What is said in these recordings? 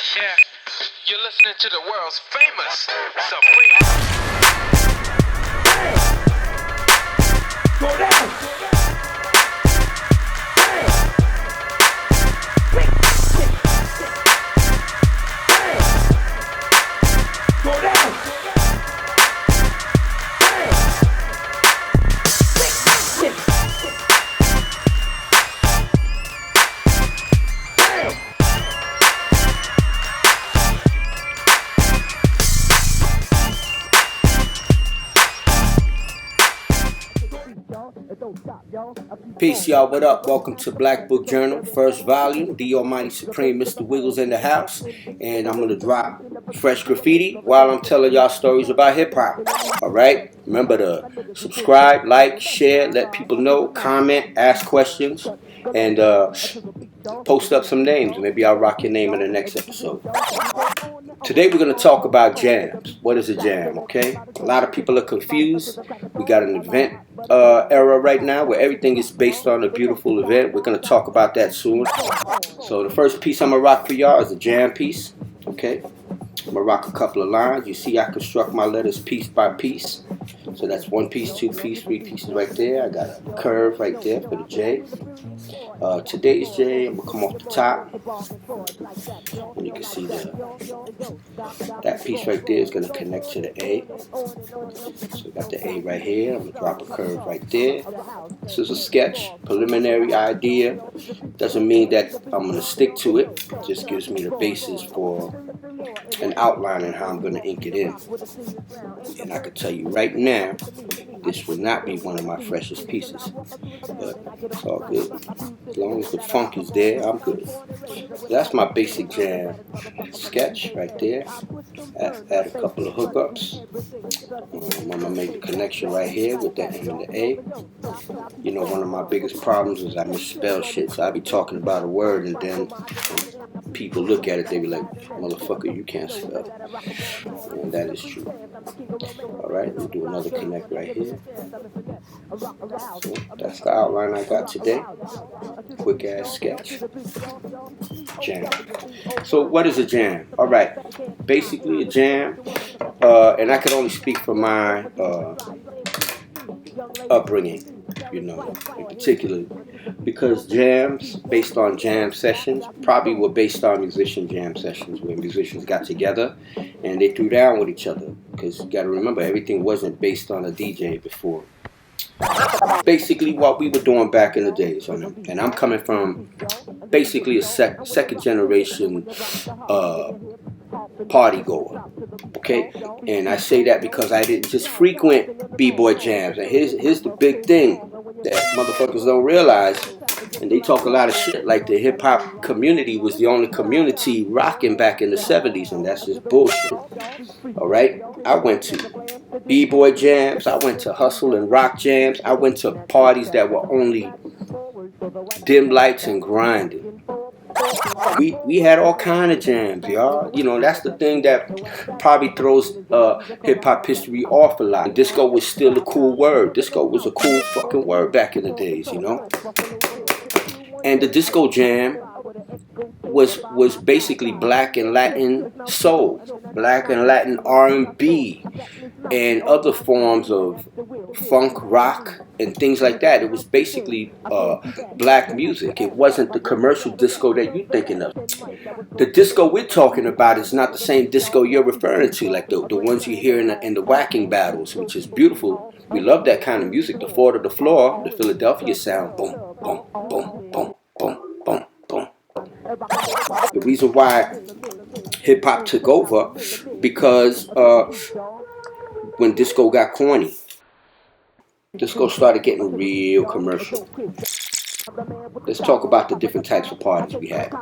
Yeah, you're listening to the world's famous Supreme. Go down. Peace, y'all. What up? Welcome to Black Book Journal, first volume. The Almighty Supreme Mr. Wiggles in the house. And I'm going to drop fresh graffiti while I'm telling y'all stories about hip-hop. Alright? Remember to subscribe, like, share, let people know, comment, ask questions, and post up some names. Maybe I'll rock your name in the next episode. Today we're going to talk about jams. What is a jam, okay? A lot of people are confused. We got an event era right now where everything is based on a beautiful event. We're going to talk about that soon. So the first piece I'm going to rock for y'all is a jam piece, okay? I'm going to rock a couple of lines. You see I construct my letters piece by piece. So that's one piece, two piece, three pieces right there. I got a curve right there for the J. Today's J, I'm going to come off the top. And you can see that piece right there is going to connect to the A. So we got the A right here. I'm going to drop a curve right there. This is a sketch, preliminary idea. Doesn't mean that I'm going to stick to it. It just gives me the basis for an outline and how I'm going to ink it in. And I can tell you right now, this would not be one of my freshest pieces. But it's all good. As long as the funk is there, I'm good. So that's my basic jam sketch right there. Add a couple of hookups. I'm going to make a connection right here with the M and the A. You know, one of my biggest problems is I misspell shit. So I be talking about a word and then when people look at it, they be like, motherfucker, you can't spell. And that is true. Alright, we'll do another connect right here. So that's the outline I got today. Quick ass sketch. Jam. So what is a jam? Alright, basically a jam, and I can only speak for my upbringing, you know, in particular, because jams based on jam sessions probably were based on musician jam sessions where musicians got together and they threw down with each other, because you got to remember everything wasn't based on a DJ before. Basically what we were doing back in the days, and I'm coming from basically a second generation party goer, okay? And I say that because I didn't just frequent b-boy jams. And here's the big thing that motherfuckers don't realize, and they talk a lot of shit like the hip-hop community was the only community rocking back in the 70s, and that's just bullshit. Alright? I went to b-boy jams, I went to hustle and rock jams, I went to parties that were only dim lights and grinding. We had all kind of jams, y'all. You know, that's the thing that probably throws hip-hop history off a lot. Disco was still a cool word. Disco was a cool fucking word back in the days, you know. And the disco jam was basically black and Latin soul, black and Latin R&B, and other forms of funk, rock, and things like that. It was basically black music. It wasn't the commercial disco that you're thinking of. The disco we're talking about is not the same disco you're referring to, like the ones you hear in the whacking battles, which is beautiful. We love that kind of music. The 4 to the floor, the Philadelphia sound, boom, boom, boom, boom, boom, boom, boom. The reason why hip-hop took over, because when disco got corny, disco started getting real commercial. Let's talk about the different types of parties we had.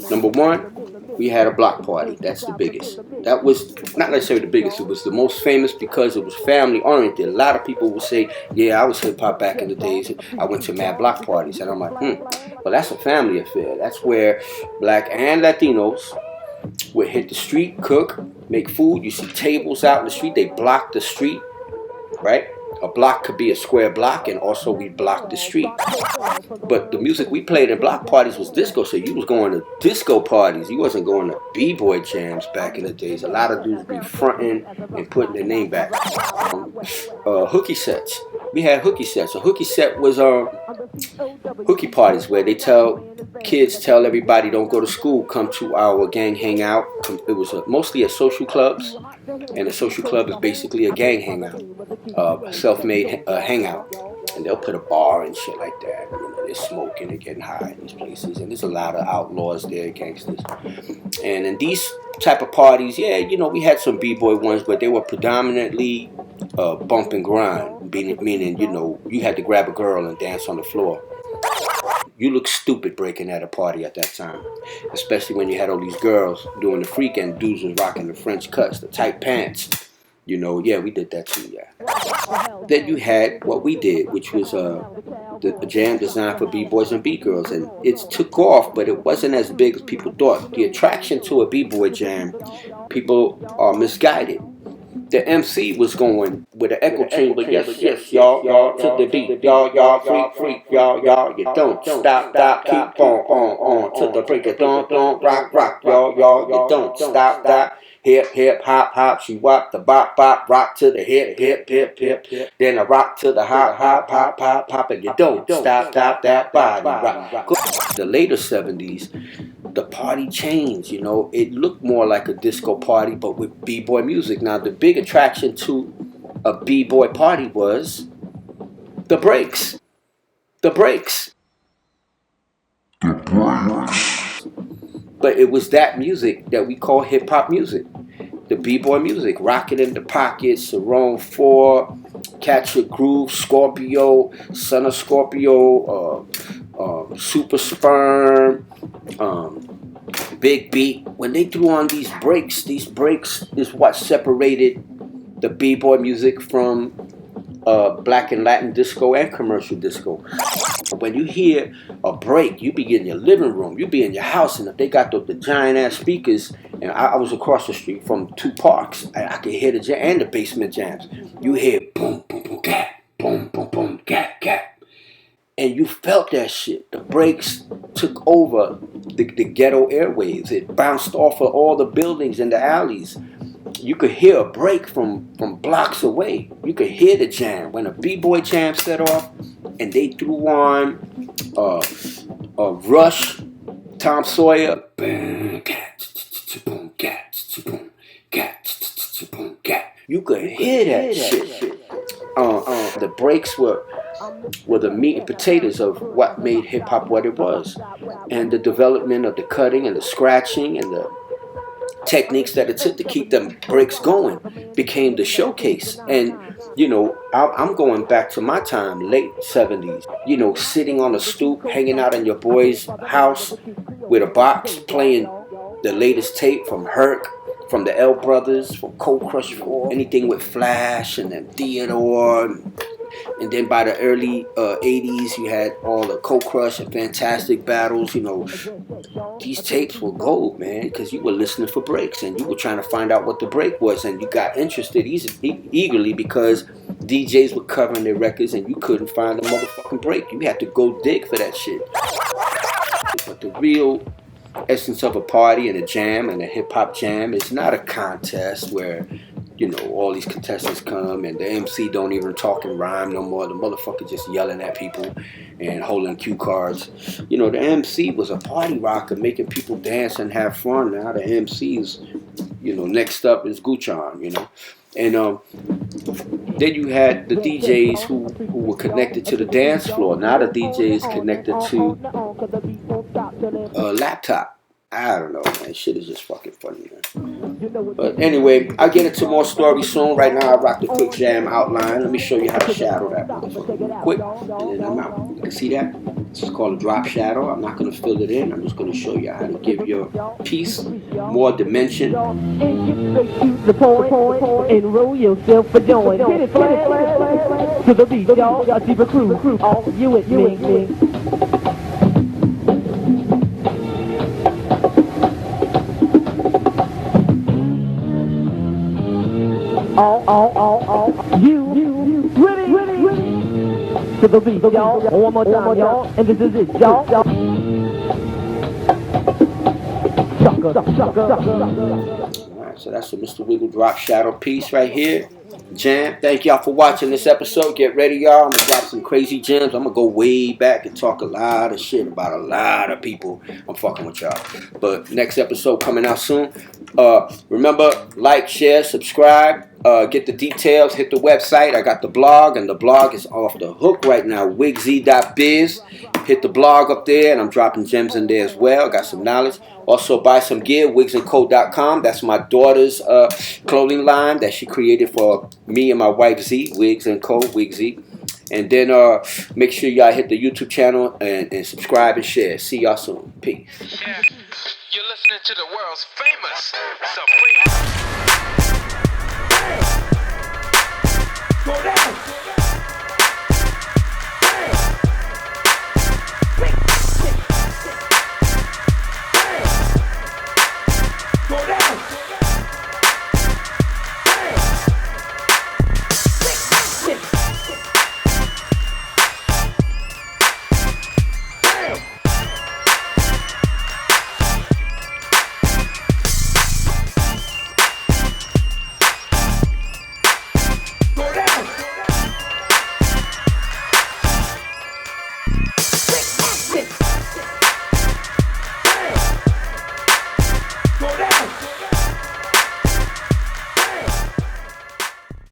Number one, we had a block party. That's the biggest. That was not necessarily the biggest. It was the most famous because it was family oriented. A lot of people would say, yeah, I was hip hop back in the days. I went to mad block parties. And I'm like, well, that's a family affair. That's where black and Latinos would hit the street, cook, make food. You see tables out in the street. They block the street, right? A block could be a square block, and also we blocked the street. But the music we played in block parties was disco, so you was going to disco parties. You wasn't going to b-boy jams back in the days. A lot of dudes be fronting and putting their name back. Hooky sets. We had hooky sets. A hooky set was hooky parties where they tell everybody don't go to school, come to our gang hangout. It was mostly at social clubs, and a social club is basically a gang hangout, self-made hangout. And they'll put a bar and shit like that. You know, they're smoking and getting high in these places, and there's a lot of outlaws there, gangsters. And in these type of parties, yeah, you know, we had some b-boy ones, but they were predominantly bump and grind, meaning, you know, you had to grab a girl and dance on the floor. You look stupid breaking at a party at that time, especially when you had all these girls doing the freak and dudes was rocking the French cuts, the tight pants. You know, yeah, we did that too, yeah. Then you had what we did, which was the jam designed for b-boys and b-girls, and it took off, but it wasn't as big as people thought. The attraction to a b-boy jam, people are misguided. The MC was going with an echo chamber, yes, y'all, to the beat, y'all, freak, y'all, you don't stop, keep on, to the break of dawn, rock, y'all, you don't stop. Hip, hop, she wop, the bop, rock to the hip, then a rock to the hop, and you don't stop that body, rock. The later 70s, the party changed, you know, it looked more like a disco party, but with b-boy music. Now, the big attraction to a b-boy party was the breaks. But it was that music that we call hip-hop music. The b-boy music, Rocket in the Pocket, Sarone 4, Catch a Groove, Scorpio, Son of Scorpio, Super Sperm, Big Beat. When they threw on these breaks is what separated the b-boy music from black and Latin disco and commercial disco. When you hear a break, you be in your living room, you be in your house, and if they got the giant ass speakers, and I was across the street from 2 parks, I could hear the jam and the basement jams. You hear boom, boom, boom, cat, boom, boom, boom, cat, and you felt that shit. The breaks took over the ghetto airwaves. It bounced off of all the buildings and the alleys. You could hear a break from blocks away. You could hear the jam. When a b-boy jam set off and they threw on Rush, Tom Sawyer, you could hear that shit. The breaks were the meat and potatoes of what made hip-hop what it was. And the development of the cutting and the scratching and the techniques that it took to keep them breaks going became the showcase. And you know, I'm going back to my time, late 70s, you know, sitting on a stoop, hanging out in your boy's house with a box, playing the latest tape from Herc, from the L Brothers, from Cold Crush 4, anything with Flash and then Theodore. And then by the early 80s, you had all the Cold Crush and Fantastic battles. You know, these tapes were gold, man, because you were listening for breaks and you were trying to find out what the break was, and you got interested eagerly because DJs were covering their records and you couldn't find a motherfucking break. You had to go dig for that shit. But the real essence of a party and a jam and a hip-hop jam is not a contest where, you know, all these contestants come and the MC don't even talk and rhyme no more. The motherfucker just yelling at people and holding cue cards. You know, the MC was a party rocker, making people dance and have fun. Now the MCs, you know, next up is Gucci, you know. And then you had the DJs who were connected to the dance floor. Now the DJ is connected to a laptop. I don't know, man. Shit is just fucking funny, man. But anyway, I'll get into more stories soon. Right now, I rock the quick jam outline. Let me show you how to shadow that motherfucker real quick, and then I'm out. You can see that? This is called a drop shadow. I'm not going to fill it in. I'm just going to show you how to give your piece more dimension. And get straight to the point and roll yourself a joint. Hit it flat to the beat, y'all. Got deeper crew. All you with me. All. You ready? to the beat, y'all. One more time, y'all. And this is it, y'all. Alright, so that's a Mr. Wiggle drop shadow piece right here. Jam. Thank y'all for watching this episode. Get ready, y'all. I'm gonna drop some crazy gems. I'm gonna go way back and talk a lot of shit about a lot of people. I'm fucking with y'all. But next episode coming out soon. Remember, like, share, subscribe. Get the details. Hit the website. I got the blog, and the blog is off the hook right now. wigz.biz. Hit the blog up there, and I'm dropping gems in there as well. Got some knowledge. Also, buy some gear, wigsandco.com. That's my daughter's clothing line that she created for me and my wife Z, Wigs and Co, Wig Z. And then make sure y'all hit the YouTube channel and subscribe and share. See y'all soon. Peace. Yeah, you're listening to the world's famous Supreme. Go down.